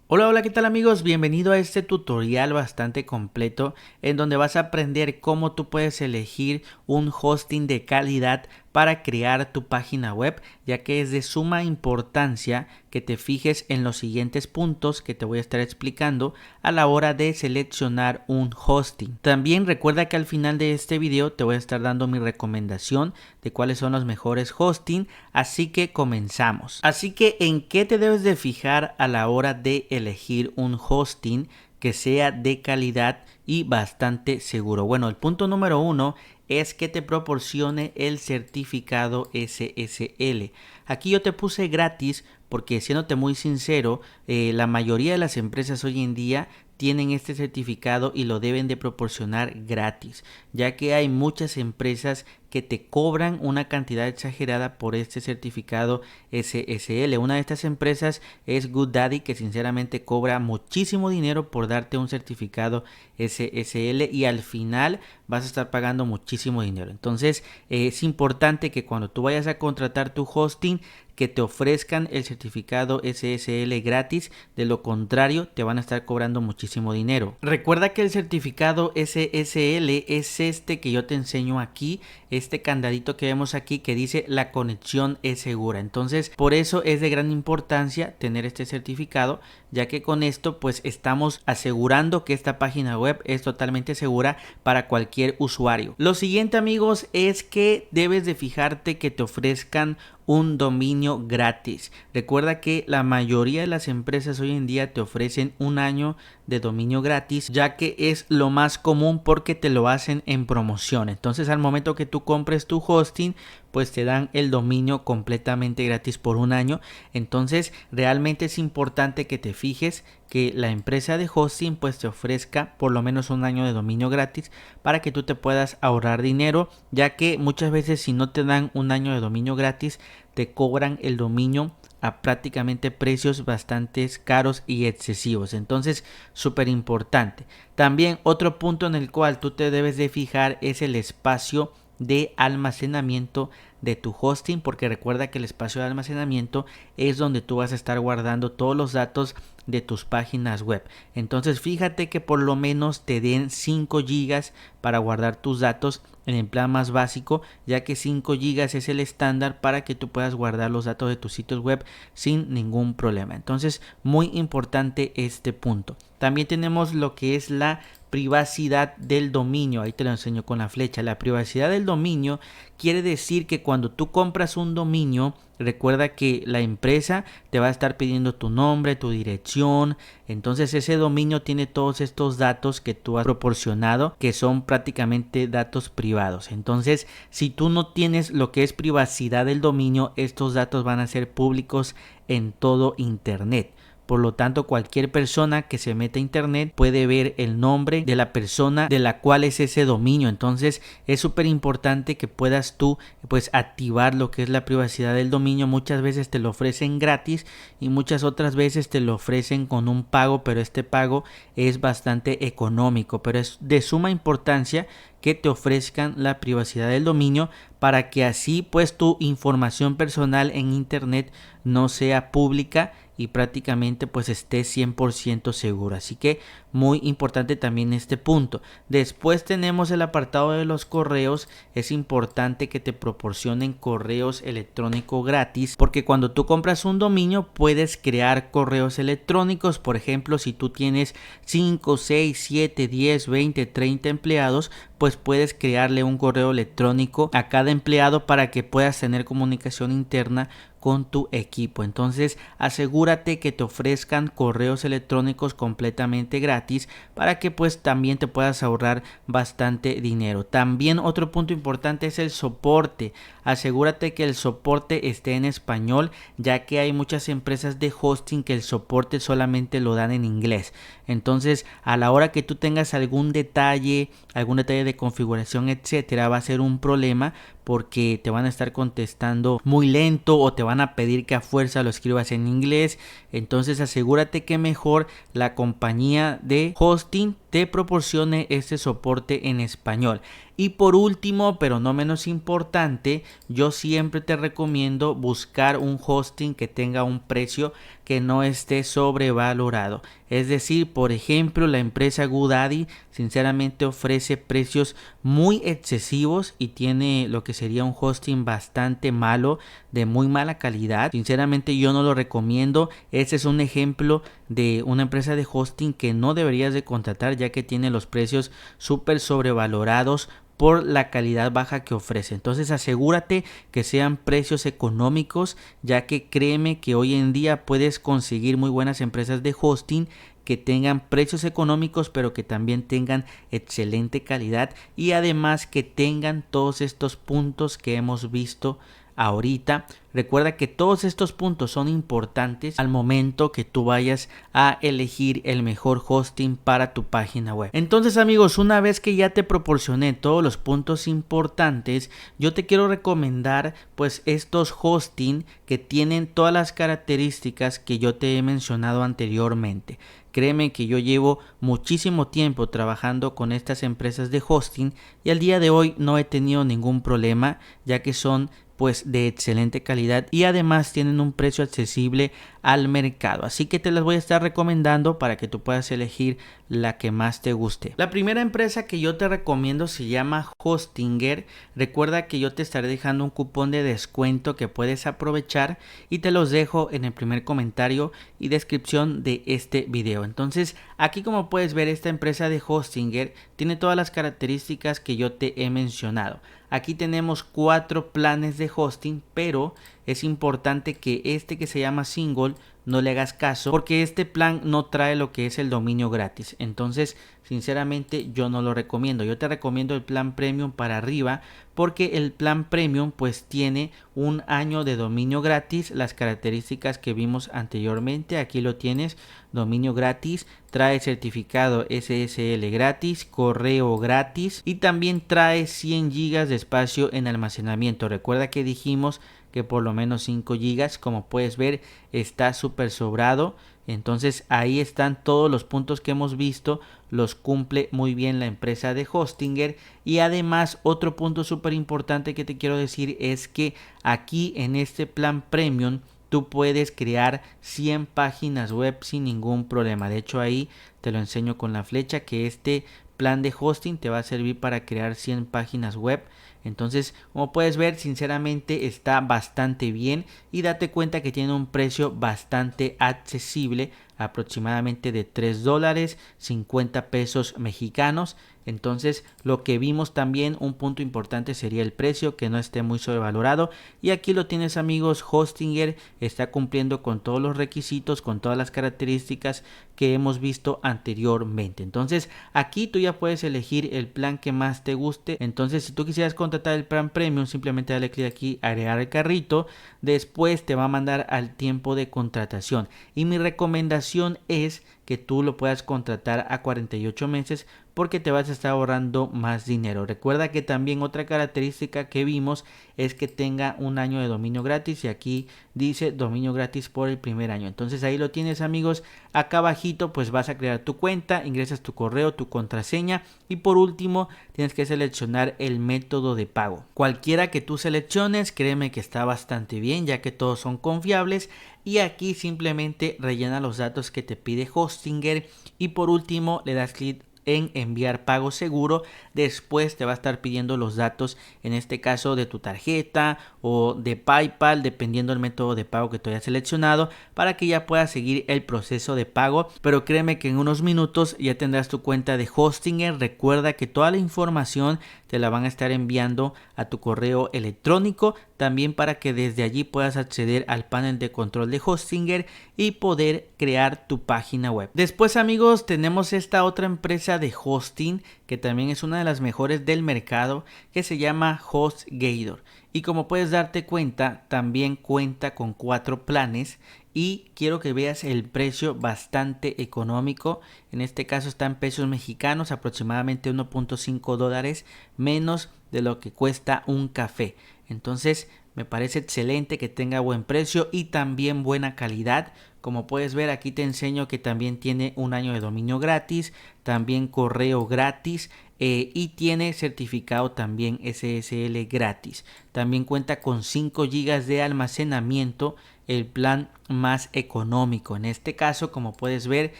Hola, hola, ¿qué tal amigos? Bienvenido a este tutorial bastante completo en donde vas a aprender cómo tú puedes elegir un hosting de calidad para crear tu página web, ya que es de suma importancia que te fijes en los siguientes puntos que te voy a estar explicando a la hora de seleccionar un hosting. También recuerda que al final de este video te voy a estar dando mi recomendación de cuáles son los mejores hosting, así que comenzamos. Así que ¿en qué te debes de fijar a la hora de elegir un hosting que sea de calidad y bastante seguro? Bueno, el punto número uno es que te proporcione el certificado SSL. Aquí yo te puse gratis porque, siéndote muy sincero, la mayoría de las empresas hoy en día tienen este certificado y lo deben de proporcionar gratis, ya que hay muchas empresas que te cobran una cantidad exagerada por este certificado SSL. Una de estas empresas es GoDaddy, que sinceramente cobra muchísimo dinero por darte un certificado SSL y al final vas a estar pagando muchísimo dinero. Entonces es importante que cuando tú vayas a contratar tu hosting, que te ofrezcan el certificado SSL gratis, de lo contrario te van a estar cobrando muchísimo dinero. Recuerda que el certificado SSL es este que yo te enseño aquí, este candadito que vemos aquí que dice la conexión es segura. Entonces por eso es de gran importancia tener este certificado, ya que con esto pues estamos asegurando que esta página web es totalmente segura para cualquier usuario. Lo siguiente amigos es que debes de fijarte que te ofrezcan un dominio gratis. Recuerda que la mayoría de las empresas hoy en día te ofrecen un año de dominio gratis, ya que es lo más común porque te lo hacen en promoción. Entonces al momento que tú compres tu hosting, pues te dan el dominio completamente gratis por un año. Entonces realmente es importante que te fijes que la empresa de hosting pues te ofrezca por lo menos un año de dominio gratis para que tú te puedas ahorrar dinero, ya que muchas veces si no te dan un año de dominio gratis te cobran el dominio a prácticamente precios bastante caros y excesivos. Entonces súper importante. También otro punto en el cual tú te debes de fijar es el espacio de almacenamiento de tu hosting, porque recuerda que el espacio de almacenamiento es donde tú vas a estar guardando todos los datos de tus páginas web. Entonces fíjate que por lo menos te den 5 gigas para guardar tus datos en el plan más básico, ya que 5 gigas es el estándar para que tú puedas guardar los datos de tus sitios web sin ningún problema. Entonces muy importante este punto. También tenemos lo que es la privacidad del dominio. Ahí te lo enseño con la flecha. La privacidad del dominio quiere decir que cuando tú compras un dominio, recuerda que la empresa te va a estar pidiendo tu nombre, tu dirección. Entonces ese dominio tiene todos estos datos que tú has proporcionado, que son prácticamente datos privados. Entonces si tú no tienes lo que es privacidad del dominio, estos datos van a ser públicos en todo internet. Por lo tanto, cualquier persona que se meta a internet puede ver el nombre de la persona de la cual es ese dominio. Entonces es súper importante que puedas tú pues activar lo que es la privacidad del dominio. Muchas veces te lo ofrecen gratis y muchas otras veces te lo ofrecen con un pago, pero este pago es bastante económico. Pero es de suma importancia que te ofrezcan la privacidad del dominio para que así pues tu información personal en internet no sea pública y prácticamente pues esté 100% seguro. Así que muy importante también este punto. Después tenemos el apartado de los correos. Es importante que te proporcionen correos electrónicos gratis, porque cuando tú compras un dominio puedes crear correos electrónicos. Por ejemplo, si tú tienes 5, 6, 7, 10, 20, 30 empleados, pues puedes crearle un correo electrónico a cada empleado para que puedas tener comunicación interna con tu equipo. Entonces asegúrate que te ofrezcan correos electrónicos completamente gratis para que pues también te puedas ahorrar bastante dinero. También otro punto importante es el soporte. Asegúrate que el soporte esté en español, ya que hay muchas empresas de hosting que el soporte solamente lo dan en inglés. Entonces a la hora que tú tengas algún detalle de configuración, etcétera, va a ser un problema porque te van a estar contestando muy lento o te van a pedir que a fuerza lo escribas en inglés. Entonces asegúrate que mejor la compañía de hosting te proporcione este soporte en español. Y por último, pero no menos importante, yo siempre te recomiendo buscar un hosting que tenga un precio que no esté sobrevalorado. Es decir, por ejemplo, la empresa GoDaddy sinceramente ofrece precios muy excesivos y tiene lo que sería un hosting bastante malo, de muy mala calidad. Sinceramente yo no lo recomiendo. Este es un ejemplo de una empresa de hosting que no deberías de contratar, ya que tiene los precios súper sobrevalorados por la calidad baja que ofrece. Entonces asegúrate que sean precios económicos, ya que créeme que hoy en día puedes conseguir muy buenas empresas de hosting que tengan precios económicos, pero que también tengan excelente calidad y además que tengan todos estos puntos que hemos visto ahorita. Recuerda que todos estos puntos son importantes al momento que tú vayas a elegir el mejor hosting para tu página web. Entonces amigos, una vez que ya te proporcioné todos los puntos importantes, yo te quiero recomendar pues estos hosting que tienen todas las características que yo te he mencionado anteriormente. Créeme que yo llevo muchísimo tiempo trabajando con estas empresas de hosting y al día de hoy no he tenido ningún problema, ya que son pues de excelente calidad y además tienen un precio accesible al mercado. Así que te las voy a estar recomendando para que tú puedas elegir la que más te guste. La primera empresa que yo te recomiendo se llama Hostinger. Recuerda que yo te estaré dejando un cupón de descuento que puedes aprovechar y te los dejo en el primer comentario y descripción de este video. Entonces aquí, como puedes ver, esta empresa de Hostinger tiene todas las características que yo te he mencionado. Aquí tenemos 4 planes de hosting, pero es importante que este que se llama Single no le hagas caso, porque este plan no trae lo que es el dominio gratis. Entonces sinceramente yo no lo recomiendo. Yo te recomiendo el plan Premium para arriba, porque el plan Premium pues tiene un año de dominio gratis, las características que vimos anteriormente. Aquí lo tienes, dominio gratis, trae certificado SSL gratis, correo gratis y también trae 100 GB de espacio en almacenamiento. Recuerda que dijimos que por lo menos 5 GB, como puedes ver está súper sobrado. Entonces ahí están todos los puntos que hemos visto, los cumple muy bien la empresa de Hostinger. Y además otro punto súper importante que te quiero decir es que aquí en este plan Premium tú puedes crear 100 páginas web sin ningún problema. De hecho ahí te lo enseño con la flecha que este plan de hosting te va a servir para crear 100 páginas web. Entonces, como puedes ver, sinceramente está bastante bien y date cuenta que tiene un precio bastante accesible, aproximadamente de $3, 50 pesos mexicanos. Entonces, lo que vimos también, un punto importante sería el precio, que no esté muy sobrevalorado. Y aquí lo tienes amigos, Hostinger está cumpliendo con todos los requisitos, con todas las características que hemos visto anteriormente. Entonces, aquí tú ya puedes elegir el plan que más te guste. Entonces, si tú quisieras contratar el plan Premium, simplemente dale clic aquí, agregar al carrito. Después te va a mandar al tiempo de contratación. Y mi recomendación es que tú lo puedas contratar a 48 meses porque te vas a estar ahorrando más dinero. Recuerda que también otra característica que vimos es que tenga un año de dominio gratis y aquí dice dominio gratis por el primer año. Entonces ahí lo tienes amigos, acá abajito pues vas a crear tu cuenta, ingresas tu correo, tu contraseña y por último tienes que seleccionar el método de pago. Cualquiera que tú selecciones, créeme que está bastante bien ya que todos son confiables. Y aquí simplemente rellena los datos que te pide Hostinger y por último le das clic en enviar pago seguro. Después te va a estar pidiendo los datos, en este caso de tu tarjeta o de PayPal, dependiendo del método de pago que tú hayas seleccionado, para que ya puedas seguir el proceso de pago. Pero créeme que en unos minutos ya tendrás tu cuenta de Hostinger. Recuerda que toda la información te la van a estar enviando a tu correo electrónico, también para que desde allí puedas acceder al panel de control de Hostinger y poder crear tu página web. Después amigos tenemos esta otra empresa de hosting que también es una de las mejores del mercado, que se llama HostGator. Y como puedes darte cuenta, también cuenta con 4 planes y quiero que veas el precio bastante económico. En este caso está en pesos mexicanos, aproximadamente 1.5 dólares menos de lo que cuesta un café. Entonces me parece excelente que tenga buen precio y también buena calidad. Como puedes ver, aquí te enseño que también tiene un año de dominio gratis, también correo gratis y tiene certificado también SSL gratis. También cuenta con 5 GB de almacenamiento, el plan más económico. En este caso, como puedes ver,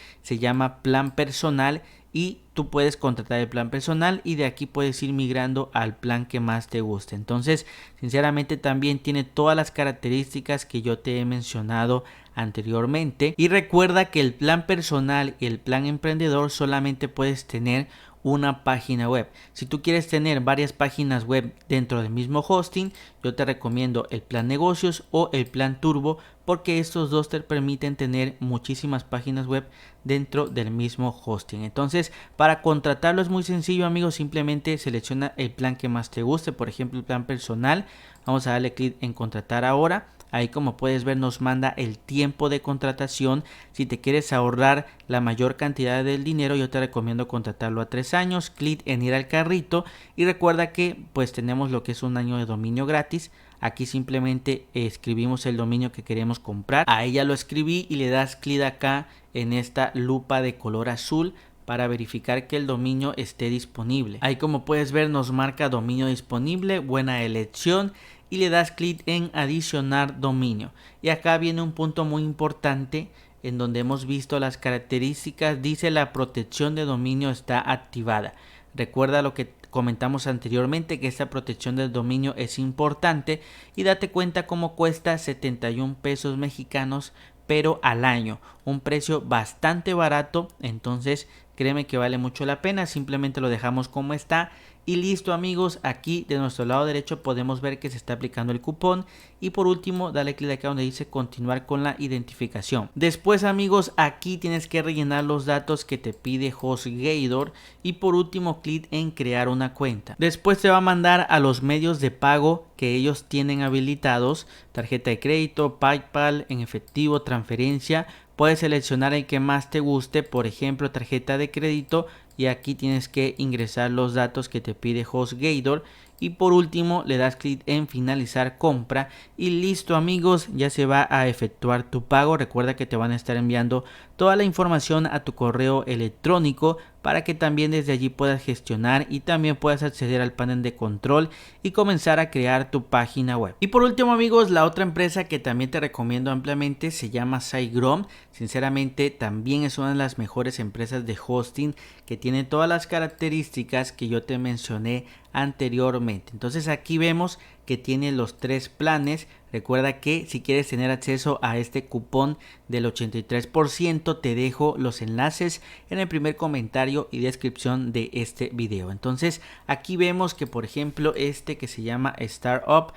se llama plan personal y tú puedes contratar el plan personal y de aquí puedes ir migrando al plan que más te guste. Entonces, sinceramente también tiene todas las características que yo te he mencionado anteriormente. Y recuerda que el plan personal y el plan emprendedor solamente puedes tener una página web. Si tú quieres tener varias páginas web dentro del mismo hosting, yo te recomiendo el plan negocios o el plan turbo, porque estos dos te permiten tener muchísimas páginas web dentro del mismo hosting. Entonces, para contratarlo es muy sencillo, amigos. Simplemente selecciona el plan que más te guste, por ejemplo el plan personal. Vamos a darle clic en contratar ahora. Ahí, como puedes ver, nos manda el tiempo de contratación. Si te quieres ahorrar la mayor cantidad del dinero, yo te recomiendo contratarlo a 3 años. Clic en ir al carrito y recuerda que pues tenemos lo que es un año de dominio gratis. Aquí simplemente escribimos el dominio que queremos comprar. Ahí ya lo escribí y le das clic acá en esta lupa de color azul para verificar que el dominio esté disponible. Ahí, como puedes ver, nos marca dominio disponible, buena elección, y le das clic en adicionar dominio. Y acá viene un punto muy importante en donde hemos visto las características. Dice: la protección de dominio está activada. Recuerda lo que comentamos anteriormente, que esta protección del dominio es importante, y date cuenta cómo cuesta 71 pesos mexicanos pero al año, un precio bastante barato. Entonces créeme que vale mucho la pena. Simplemente lo dejamos como está y listo, amigos. Aquí de nuestro lado derecho podemos ver que se está aplicando el cupón, y por último dale clic acá donde dice continuar con la identificación. Después, amigos, aquí tienes que rellenar los datos que te pide HostGator y por último clic en crear una cuenta. Después te va a mandar a los medios de pago que ellos tienen habilitados: tarjeta de crédito, PayPal, en efectivo, transferencia. Puedes seleccionar el que más te guste, por ejemplo tarjeta de crédito, y aquí tienes que ingresar los datos que te pide HostGator. Y por último le das clic en finalizar compra y listo, amigos, ya se va a efectuar tu pago. Recuerda que te van a estar enviando toda la información a tu correo electrónico para que también desde allí puedas gestionar y también puedas acceder al panel de control y comenzar a crear tu página web. Y por último, amigos, la otra empresa que también te recomiendo ampliamente se llama SiteGround. Sinceramente también es una de las mejores empresas de hosting que tiene todas las características que yo te mencioné anteriormente. Entonces aquí vemos que tiene los 3 planes. Recuerda que si quieres tener acceso a este cupón del 83%, te dejo los enlaces en el primer comentario y descripción de este video. Entonces aquí vemos que, por ejemplo, este que se llama Startup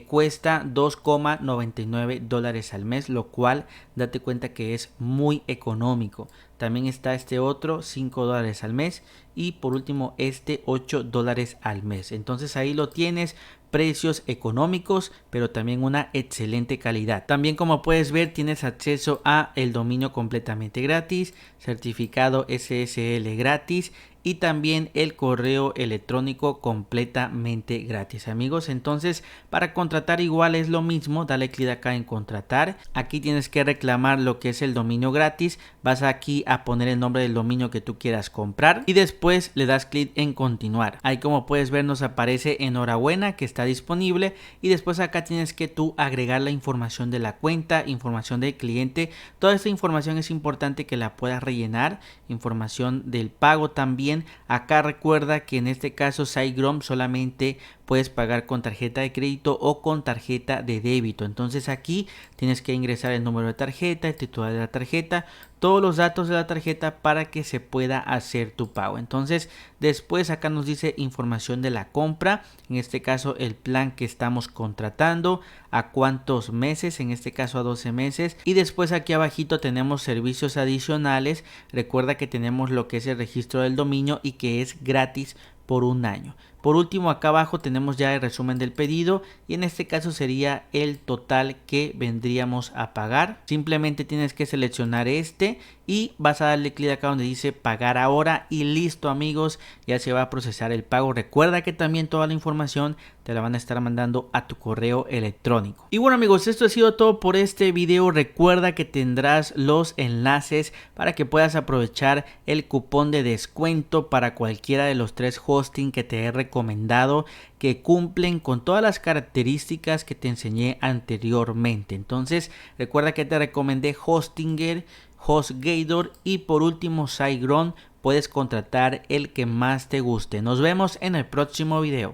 cuesta 2,99 dólares al mes, lo cual date cuenta que es muy económico. También está este otro, 5 dólares al mes, y por último este 8 dólares al mes. Entonces ahí lo tienes, precios económicos pero también una excelente calidad. También, como puedes ver, tienes acceso a el dominio completamente gratis, certificado SSL gratis y también el correo electrónico completamente gratis, amigos. Entonces, para contratar igual es lo mismo, dale clic acá en contratar. Aquí tienes que reclamar lo que es el dominio gratis. Vas aquí a poner el nombre del dominio que tú quieras comprar y después le das clic en continuar. Ahí, como puedes ver, nos aparece enhorabuena que está disponible, y después acá tienes que tú agregar la información de la cuenta, información del cliente. Toda esta información es importante que la puedas rellenar, información del pago también. Acá recuerda que en este caso SiteGround solamente puedes pagar con tarjeta de crédito o con tarjeta de débito. Entonces aquí tienes que ingresar el número de tarjeta, el titular de la tarjeta, todos los datos de la tarjeta para que se pueda hacer tu pago. Entonces después acá nos dice información de la compra, en este caso el plan que estamos contratando. a cuántos meses, en este caso a 12 meses. Y después aquí abajito tenemos servicios adicionales. Recuerda que tenemos lo que es el registro del dominio y que es gratis por un año. Por último, acá abajo tenemos ya el resumen del pedido y en este caso sería el total que vendríamos a pagar. Simplemente tienes que seleccionar este y vas a darle clic acá donde dice pagar ahora y listo, amigos, ya se va a procesar el pago. Recuerda que también toda la información te la van a estar mandando a tu correo electrónico. Y bueno, amigos, esto ha sido todo por este video. Recuerda que tendrás los enlaces para que puedas aprovechar el cupón de descuento para cualquiera de los 3 hosting que te he recomendado, que cumplen con todas las características que te enseñé anteriormente. Entonces recuerda que te recomendé Hostinger, HostGator y por último SiteGround. Puedes contratar el que más te guste. Nos vemos en el próximo video.